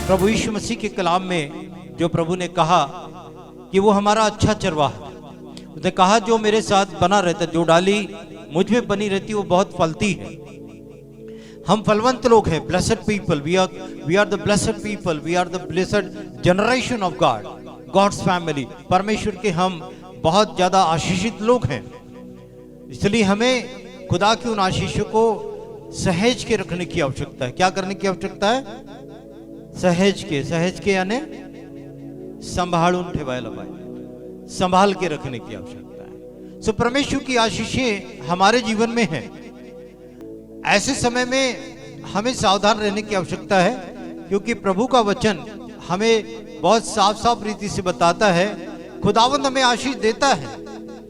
प्रभु यीशु मसीह के कलाम में जो प्रभु ने कहा कि वो हमारा अच्छा चरवाहा, उसने कहा जो मेरे साथ बना रहता, जो डाली मुझ में बनी रहती वो बहुत फलती है। हम फलवंत लोग हैं, blessed people, we are the blessed people, we are the blessed generation of God, God's family. परमेश्वर के हम बहुत ज्यादा आशीषित लोग हैं, इसलिए हमें खुदा की उन आशीषों को सहेज के रखने की आवश्यकता है। क्या करने की आवश्यकता है? सहेज के यानी संभालून ठेवायला पाए, संभाल के रखने की आवश्यकता है। सो परमेश्वर की आशीषें हमारे जीवन में हैं। ऐसे समय में हमें सावधान रहने की आवश्यकता है, क्योंकि प्रभु का वचन हमें बहुत साफ साफ रीति से बताता है, खुदावंद हमें आशीष देता है,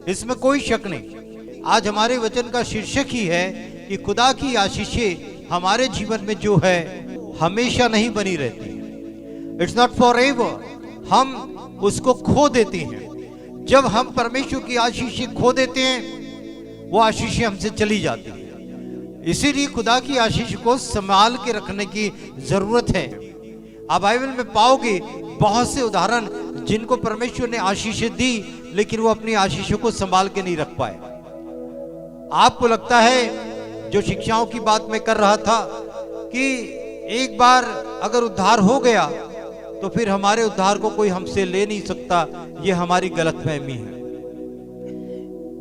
इसमें कोई शक नहीं। आज हमारे वचन का शीर्षक ही है कि खुदा की आशीषें हमारे जीवन में जो है हमेशा नहीं बनी रहती है। इट्स नॉट फॉर एवर, हम उसको खो देते हैं। जब हम परमेश्वर की आशीषें खो देते हैं, वो आशीषें हमसे चली जाती हैं। इसीलिए खुदा की आशीष को संभाल के रखने की जरूरत है। आप बाइबल में पाओगे बहुत से उदाहरण जिनको परमेश्वर ने आशीषें दी, लेकिन वो अपनी आशीषों को संभाल के नहीं रख पाए। आपको लगता है, जो शिक्षाओं की बात मैं कर रहा था, कि एक बार अगर उद्धार हो गया तो फिर हमारे उद्धार को कोई हमसे ले नहीं सकता, ये हमारी गलतफहमी है।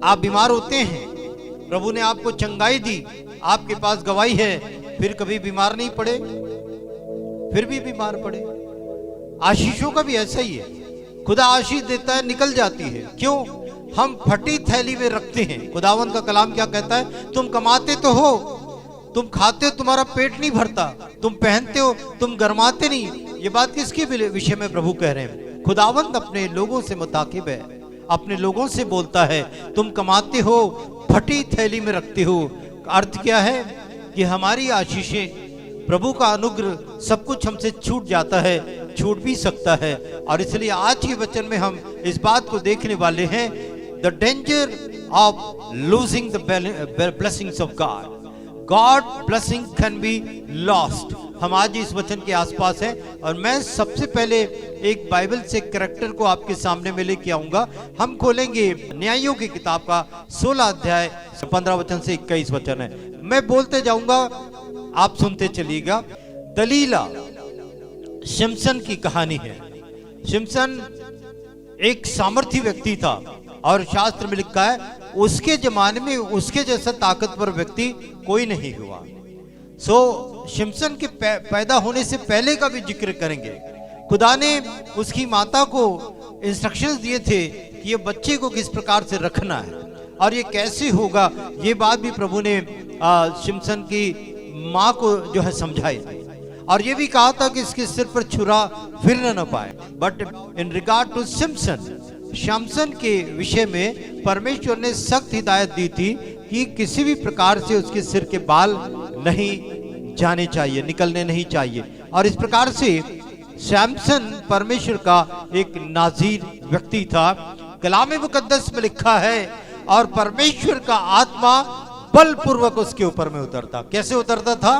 आप बीमार होते हैं, प्रभु ने आपको चंगाई दी, आपके पास गवाही है, फिर कभी बीमार नहीं पड़े, फिर भी बीमार पड़े। आशीषों का भी ऐसा ही है, खुदा आशीष देता है, निकल जाती है। क्यों? हम फटी थैली में रखते हैं। खुदावंद का कलाम क्या कहता है? तुम कमाते तो हो, तुम खाते हो, तुम्हारा पेट नहीं भरता, तुम पहनते हो, तुम गरमाते नहीं। ये बात किसके विषय में प्रभु कह रहे हैं? खुदावंद अपने लोगों से मुताकिब है, अपने लोगों से बोलता है, तुम कमाते हो, फटी थैली में रखते हो। अर्थ क्या है? कि हमारी आशीषें, प्रभु का अनुग्रह, सब कुछ हमसे छूट जाता है, छूट भी सकता है। और इसलिए आज के वचन में हम इस बात को देखने वाले हैं, the danger of losing the blessings of God. God blessing can be lost. हम आज इस वचन के आसपास हैं, और मैं सबसे पहले एक बाइबल से कैरेक्टर को आपके सामने में लेके आऊंगा। हम खोलेंगे न्यायों की किताब का 16 अध्याय 15 वचन से 21 वचन है। मैं बोलते जाऊंगा, आप सुनते चलिएगा। दलीला शिमसन की कहानी है। शिमसन एक सामर्थी व्यक्ति था, और शास्त्र में लिखा है उसके जमाने में उसके जैसा ताकतवर व्यक्ति कोई नहीं हुआ। शिमसन के पैदा होने से पहले का भी जिक्र करेंगे। खुदा ने उसकी माता को इंस्ट्रक्शंस दिए थे कि ये बच्चे को किस प्रकार से रखना है और ये कैसे होगा। ये बात भी प्रभु ने शिमसन की माँ को जो है समझाई, और ये भी कहा था कि इसके सिर पर छुरा फिर न पाए। बट इन रिगार्ड टू शिमसन के विषय में परमेश्वर ने सख्त हिदायत दी थी कि किसी भी प्रकार से उसके सिर के बाल नहीं जाने चाहिए, निकलने नहीं चाहिए। और इस प्रकार से शिमसन परमेश्वर का एक नाज़ीर व्यक्ति था। कलाम मुकद्दस में लिखा है, और परमेश्वर का आत्मा बलपूर्वक उसके ऊपर में उतरता। कैसे उतरता था?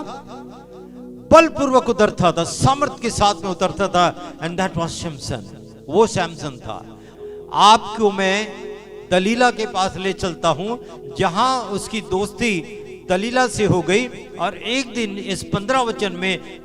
बलपूर्वक उतरता था, सामर्थ के साथ में उतरता था। एंड दैट वाज शिमसन, वो शिमसन था। आपको मैं दलीला के पास ले चलता हूं, जहां उसकी दोस्ती दलीला से हो गई। और एक दिन इस 15 वचन में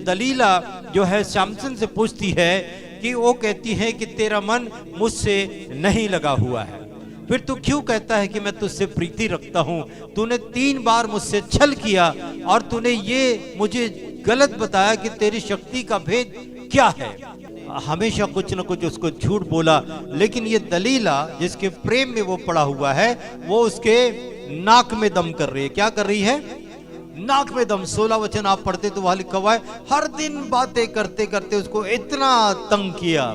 दलीला जो है शिमसन से पूछती है कि वो कहती है कि तेरा मन मुझसे नहीं लगा हुआ है, फिर तू क्यों कहता है कि मैं तुझसे प्रीति रखता हूं? तूने 3 बार मुझसे छल किया, और तूने ये मुझे गलत बताया कि तेरी शक्ति का भेद क्या है। हमेशा कुछ न कुछ उसको झूठ बोला। लेकिन ये दलीला जिसके प्रेम में वो पड़ा हुआ है, वो उसके नाक में दम कर रही है। क्या कर रही है? नाक में दम। 16 वचन आप पढ़ते तो वहां लिखा हुआ है, हर दिन बातें करते करते उसको इतना तंग किया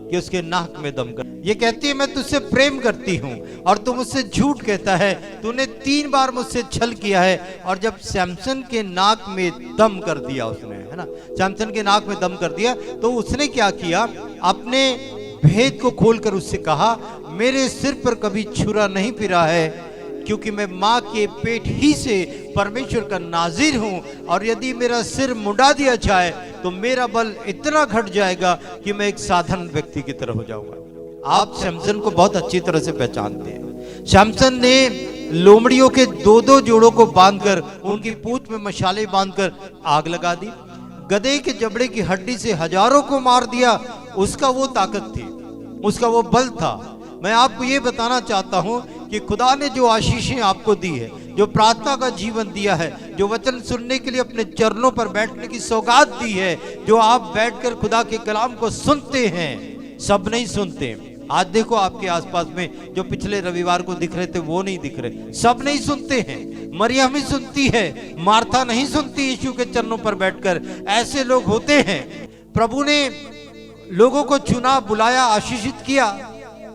कि उसके नाक में दम कर। ये कहती है मैं तुझसे प्रेम करती हूँ, और तू मुझसे झूठ कहता है, तूने 3 बार मुझसे छल किया है। और जब शिमसन के नाक में दम कर दिया उसने, है ना, शिमसन के नाक में दम कर दिया, तो उसने क्या किया? अपने भेद को खोलकर उससे कहा, मेरे सिर पर कभी छुरा नहीं फिरा है, क्योंकि मैं माँ के पेट ही से परमेश्वर का नाज़ीर हूँ, और यदि मेरा सिर मुंडा दिया जाए तो तो मेरा बल इतना घट जाएगा कि मैं एक साधारण व्यक्ति की तरह हो जाऊंगा। आप सैमसन को बहुत अच्छी तरह से पहचानते हैं। सैमसन ने लोमड़ियों के दो दो जोड़ों को बांधकर उनकी पूंछ में मशाले बांधकर आग लगा दी। गधे के जबड़े की हड्डी से हजारों को मार दिया। उसका वो ताकत थी, उसका वो बल था। मैं आपको ये बताना चाहता हूं कि खुदा ने जो आशीषें आपको दी है, जो प्रार्थना का जीवन दिया है, जो वचन सुनने के लिए अपने चरणों पर बैठने की सौगात दी है, जो आप बैठकर खुदा के कलाम को सुनते हैं, सब नहीं सुनते। आज देखो आपके आसपास में जो पिछले रविवार को दिख रहे थे वो नहीं दिख रहे, सब नहीं सुनते हैं। मरियम ही सुनती है, मार्था नहीं सुनती यीशु के चरणों पर बैठकर। ऐसे लोग होते हैं। प्रभु ने लोगों को चुना, बुलाया, आशीषित किया।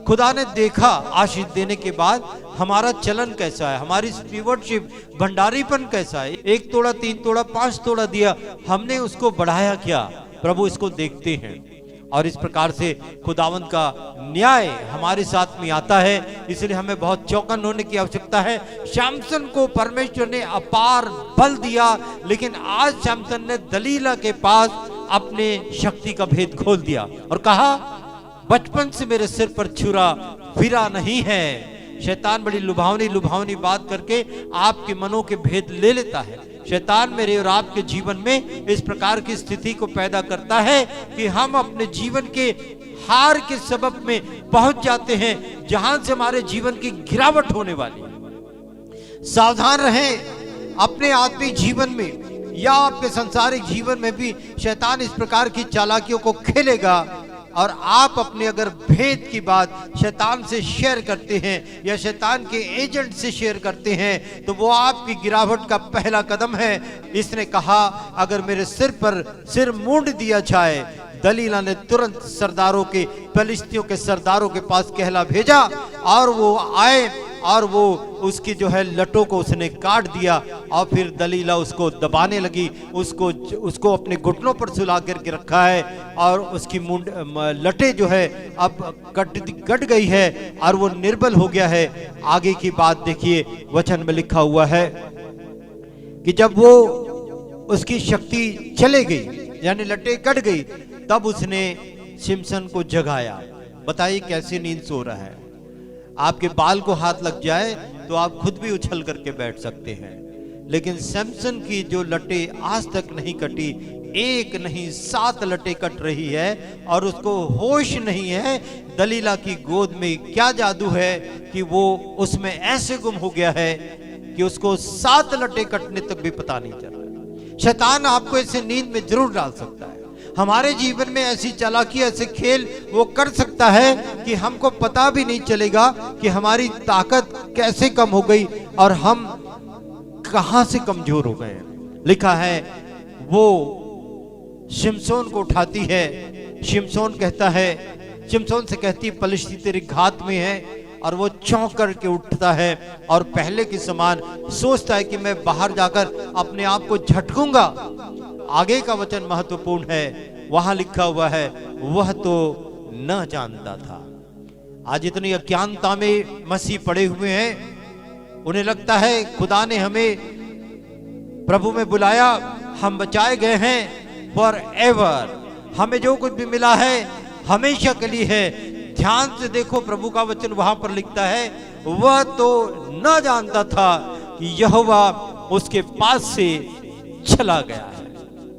खुदा ने देखा आशीष देने के बाद हमारा चलन कैसा है, हमारी स्टीवर्डशिप, भंडारीपन कैसा है। 1 तोड़ा, 3 तोड़ा, 5 तोड़ा दिया, हमने उसको बढ़ाया क्या? प्रभु इसको देखते हैं। और इस प्रकार से खुदावंद का न्याय हमारे साथ में आता है। इसलिए हमें बहुत चौकन होने की आवश्यकता है। सैमसन को परमेश्वर ने अपार बल दिया, लेकिन आज सैमसन ने दलीला के पास अपने शक्ति का भेद खोल दिया और कहा, बचपन से मेरे सिर पर छुरा फिरा नहीं है। शैतान बड़ी लुभावनी लुभावनी बात करके आपके मनों के भेद ले लेता है। शैतान मेरे और आपके जीवन में इस प्रकार की स्थिति को पैदा करता है कि हम अपने जीवन के हार के सबब में पहुंच जाते हैं, जहां से हमारे जीवन की गिरावट होने वाली है। सावधान रहें अपने आत्मिक जीवन में या आपके सांसारिक जीवन में भी शैतान इस प्रकार की चालाकियों को खेलेगा। और आप अपने अगर भेद की बात शैतान से शेयर करते हैं या शैतान के एजेंट से शेयर करते हैं, तो वो आपकी गिरावट का पहला कदम है। इसने कहा, अगर मेरे सिर पर सिर मूंड दिया जाए। दलीला ने तुरंत सरदारों के, फिलिस्तियों के सरदारों के पास कहला भेजा और वो आए और वो उसकी जो है लटों को उसने काट दिया। और फिर दलीला उसको दबाने लगी, उसको अपने घुटनों पर सुला करके रखा है और उसकी लटे जो है अब कट गई है और वो निर्बल हो गया है। आगे की बात देखिए, वचन में लिखा हुआ है कि जब वो उसकी शक्ति चले गई, यानी लटे कट गई, तब उसने सिमसन को जगाया। बताइए कैसी नींद सो रहा है। आपके बाल को हाथ लग जाए तो आप खुद भी उछल करके बैठ सकते हैं, लेकिन सैमसन की जो लटे आज तक नहीं कटी, 1 नहीं 7 लटे कट रही है और उसको होश नहीं है। दलीला की गोद में क्या जादू है कि वो उसमें ऐसे गुम हो गया है कि उसको 7 लटे कटने तक भी पता नहीं चला। शैतान आपको ऐसे नींद में जरूर डाल सकता है। हमारे जीवन में ऐसी चालाकी, ऐसे खेल वो कर सकता है कि हमको पता भी नहीं चलेगा कि हमारी ताकत कैसे कम हो गई और हम कहां से कमजोर हो गए। लिखा है, वो शिमशोन को उठाती है। शिमशोन कहता है, शिमशोन से कहती है, पलिश्ती तेरे घात में है। और वो चौंक करके उठता है और पहले के समान सोचता है कि मैं बाहर जाकर अपने आप को झटकूंगा। आगे का वचन महत्वपूर्ण है। वहां लिखा हुआ है, वह तो न जानता था। आज इतनी अज्ञानता में मसीह पड़े हुए हैं, उन्हें लगता है खुदा ने हमें प्रभु में बुलाया, हम बचाए गए हैं फॉर एवर, हमें जो कुछ भी मिला है हमेशा के लिए है। ध्यान से देखो, प्रभु का वचन वहां पर लिखता है, वह तो न जानता था कि यहोवा उसके पास से चला गया है।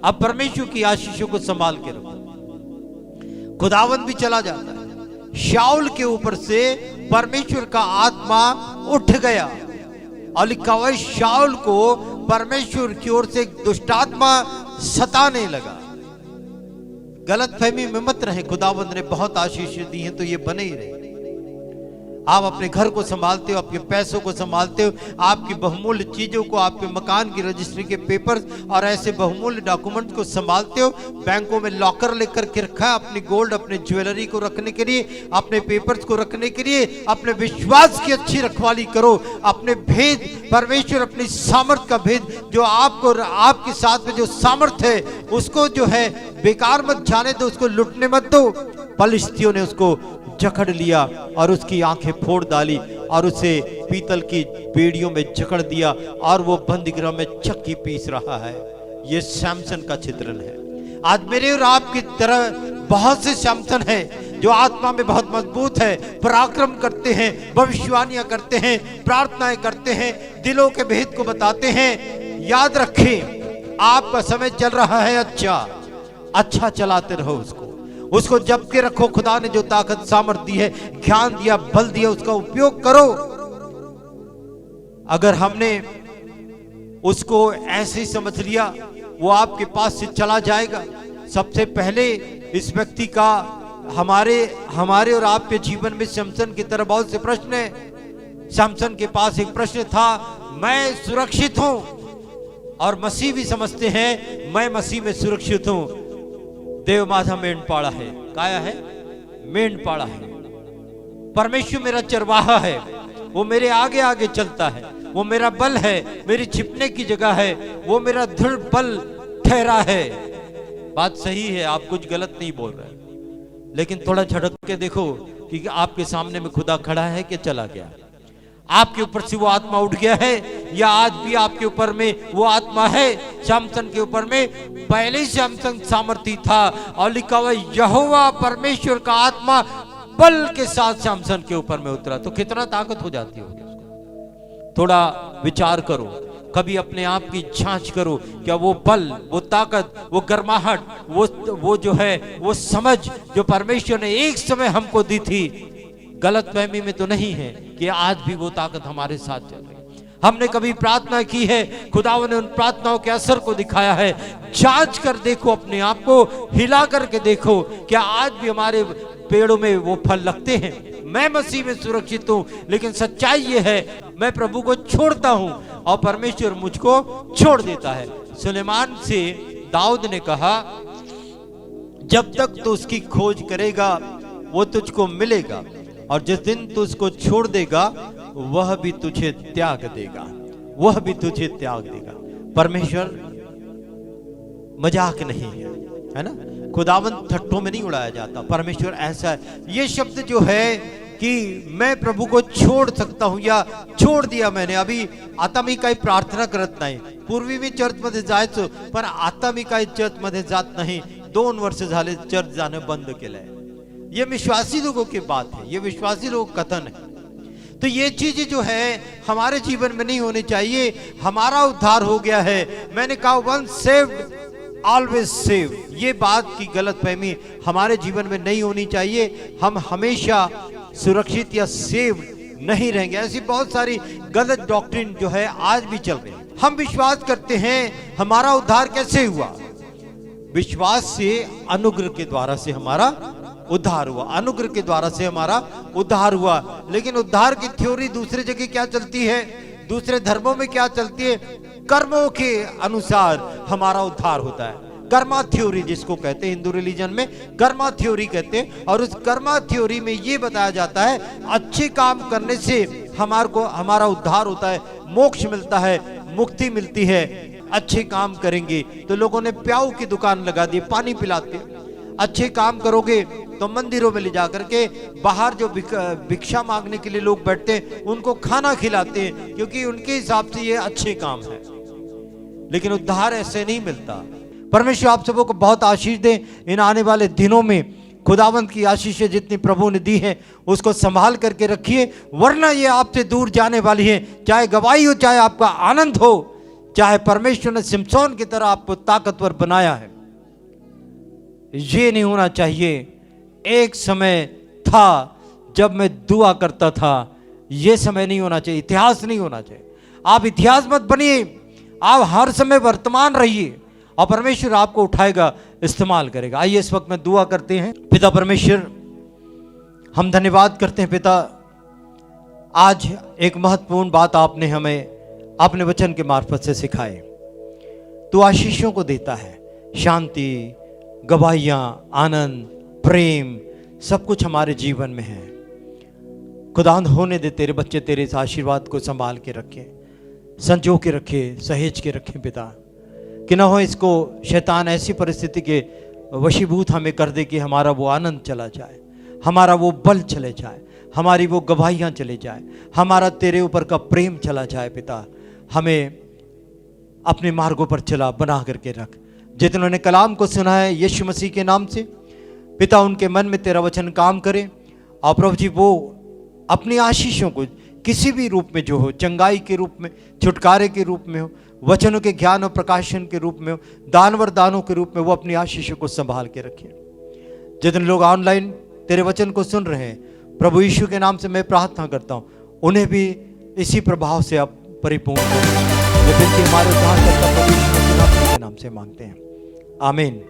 अब परमेश्वर की आशीषों को संभाल के रखो। खुदावंद भी चला जाता है। शाऊल के ऊपर से परमेश्वर का आत्मा उठ गया और लिखा हुआ, शाऊल को परमेश्वर की ओर से एक दुष्टात्मा सताने लगा। गलत फहमी में मत रहे। खुदावंद ने बहुत आशीष दी है तो ये बने ही रहे। आप अपने घर को संभालते हो, आपके पैसों को संभालते हो, आपकी बहुमूल्य चीजों को, आपके मकान की रजिस्ट्री के पेपर्स और ऐसे बहुमूल्य डॉक्यूमेंट को संभालते हो। बैंकों में लॉकर लेकर के रखा है अपनी गोल्ड, अपने ज्वेलरी को रखने के लिए, अपने पेपर्स को रखने के लिए। अपने विश्वास की अच्छी रखवाली करो। अपने भेद, परमेश्वर अपनी सामर्थ का भेद जो आपको, आपके साथ में जो सामर्थ है उसको जो है बेकार मत जाने दो, उसको लुटने मत दो। पलिश्तियों ने उसको जकड़ लिया और उसकी आंखें फोड़ डाली और उसे पीतल की बेड़ियों में जकड़ दिया और वो बंदीगृह में चक्की पीस रहा है। ये सैमसन का चित्रण है। आज मेरे और आपकी तरह बहुत से सैमसन है जो आत्मा में बहुत मजबूत है, पराक्रम करते हैं, भविष्यवाणियां करते हैं, प्रार्थनाएं करते हैं, दिलों के भेद को बताते हैं। याद रखें, आपका समय चल रहा है अच्छा चलाते रहो उसको जप के रखो। खुदा ने जो ताकत सामर्थ्य दी है, ज्ञान दिया, बल दिया, उसका उपयोग करो। अगर हमने उसको ऐसे ही समझ लिया, वो आपके पास से चला जाएगा। सबसे पहले इस व्यक्ति का हमारे और आपके जीवन में सैमसन की तरह बहुत से प्रश्न हैं। सैमसन के पास एक प्रश्न था, मैं सुरक्षित हूं, और मसीह भी समझते हैं मैं मसीह में सुरक्षित हूं। देव माधा मेंढपाड़ा है, काया है, मेंढपाड़ा है। परमेश्वर मेरा चरवाहा है, वो मेरे आगे आगे चलता है, वो मेरा बल है, मेरी छिपने की जगह है, वो मेरा दृढ़ बल ठहरा है। बात सही है, आप कुछ गलत नहीं बोल रहे, लेकिन थोड़ा झटक के देखो कि आपके सामने में खुदा खड़ा है कि चला गया। आपके ऊपर से वो आत्मा उठ गया है, या आज भी आपके ऊपर में वो आत्मा है। सैमसन के ऊपर में पहले ही सैमसन सामर्थ्य था, और लिखा हुआ यहोवा परमेश्वर का आत्मा बल के साथ सैमसन के ऊपर में उतरा। तो कितना ताकत हो जाती होगी उसको। थोड़ा विचार करो, कभी अपने आप की जांच करो, क्या वो बल, वो ताकत, वो गर्माहट, वो जो है, वो समझ जो परमेश्वर ने एक समय हमको दी थी, गलत फहमी में तो नहीं है कि आज भी वो ताकत हमारे साथ चल रही है। हमने कभी प्रार्थना की है, खुदावन ने उन प्रार्थनाओं के असर को दिखाया है। जांच कर देखो, अपने आप को हिला करके देखो, क्या आज भी हमारे पेड़ों में वो फल लगते हैं। मैं मसीह में सुरक्षित हूं, लेकिन सच्चाई ये है, मैं प्रभु को छोड़ता हूं और परमेश्वर मुझको छोड़ देता है। सुलेमान से दाऊद ने कहा, जब तक तू उसकी खोज करेगा वो तुझको मिलेगा, और जिस दिन तू उसको छोड़ देगा वह भी तुझे त्याग देगा, वह भी तुझे त्याग देगा। परमेश्वर मजाक नहीं है ना, खुदावंत ठट्टों में नहीं उड़ाया जाता। परमेश्वर ऐसा है। ये शब्द जो है कि मैं प्रभु को छोड़ सकता हूं या छोड़ दिया मैंने, अभी आता मी काही प्रार्थना करत नाही, पूर्वी मी चर्च मध्ये जायचो, पण आता मी काही चर्च मध्ये जात नाही, 2 वर्ष झाले चर्च जाणं बंद केलंय। ये विश्वासी लोगों की बात है, ये विश्वासी लोगों का कथन है। तो ये चीजें जो है हमारे जीवन में नहीं होनी चाहिए। हमारा उद्धार हो गया है, मैंने कहा वंस सेव्ड ऑलवेज सेव, ये बात की गलतफहमी हमारे जीवन में नहीं होनी चाहिए। हम हमेशा सुरक्षित या सेव नहीं रहेंगे। ऐसी बहुत सारी गलत डॉक्ट्रिन जो है आज भी चल रही है। हम विश्वास करते हैं हमारा उद्धार कैसे हुआ, विश्वास से, अनुग्रह के द्वारा से हमारा उद्धार हुआ, अनुग्रह के द्वारा से हमारा उद्धार हुआ। लेकिन उद्धार की थ्योरी दूसरे जगह क्या चलती है, दूसरे धर्मों में क्या चलती है, कर्मों के अनुसार हमारा उद्धार होता है। कर्मा थ्योरी जिसको कहते हैं, हिंदू रिलीजन में कर्मा थ्योरी कहते हैं। और उस कर्मा थ्योरी में ये बताया जाता है अच्छे काम करने से हमारा उद्धार होता है, मोक्ष मिलता है, मुक्ति मिलती है। अच्छे काम करेंगे तो लोगों ने प्याऊ की दुकान लगा दी, पानी पिलाते। अच्छे काम करोगे तो मंदिरों में ले जाकर के बाहर जो भिक्षा मांगने के लिए लोग बैठते हैं उनको खाना खिलाते हैं, क्योंकि उनके हिसाब से ये अच्छे काम है। लेकिन उद्धार ऐसे नहीं मिलता। परमेश्वर आप सबों को बहुत आशीष दे। इन आने वाले दिनों में खुदावंत की आशीषें जितनी प्रभु ने दी है उसको संभाल करके रखिए, वरना ये आपसे दूर जाने वाली है। चाहे गवाही हो, चाहे आपका आनंद हो, चाहे परमेश्वर ने सिमसोन की तरह आपको ताकतवर बनाया है, ये नहीं होना चाहिए। एक समय था जब मैं दुआ करता था, ये समय नहीं होना चाहिए, इतिहास नहीं होना चाहिए। आप इतिहास मत बनिए, आप हर समय वर्तमान रहिए और परमेश्वर आपको उठाएगा, इस्तेमाल करेगा। आइए इस वक्त में दुआ करते हैं। पिता परमेश्वर, हम धन्यवाद करते हैं पिता, आज एक महत्वपूर्ण बात आपने हमें अपने वचन के मार्फत से सिखाए। तू आशीषों को देता है, शांति, गवाहियां, आनंद, प्रेम, सब कुछ हमारे जीवन में है। खुदावंद होने दे तेरे बच्चे तेरे इस आशीर्वाद को संभाल के रखें, संजो के रखे, सहेज के रखें पिता, कि ना हो इसको शैतान ऐसी परिस्थिति के वशीभूत हमें कर दे कि हमारा वो आनंद चला जाए, हमारा वो बल चले जाए, हमारी वो गवाहियां चले जाए, हमारा तेरे ऊपर का प्रेम चला जाए। पिता हमें अपने मार्गों पर चला बना करके रख, जितनों ने कलाम को सुना है यीशु मसीह के नाम से, पिता उनके मन में तेरा वचन काम करे और प्रभु जी वो अपनी आशीषों को किसी भी रूप में जो हो, चंगाई के रूप में, छुटकारे के रूप में हो, वचनों के ज्ञान और प्रकाशन के रूप में हो, दानवर दानों के रूप में वो अपनी आशीषों को संभाल के रखे। जितने लोग ऑनलाइन तेरे वचन को सुन रहे हैं, प्रभु यीशु के नाम से मैं प्रार्थना करता हूँ उन्हें भी इसी प्रभाव से आप परिपूर्ण करें। ये विनती हमारे उद्धारकर्ता प्रभु यीशु के नाम से मांगते हैं, आमीन।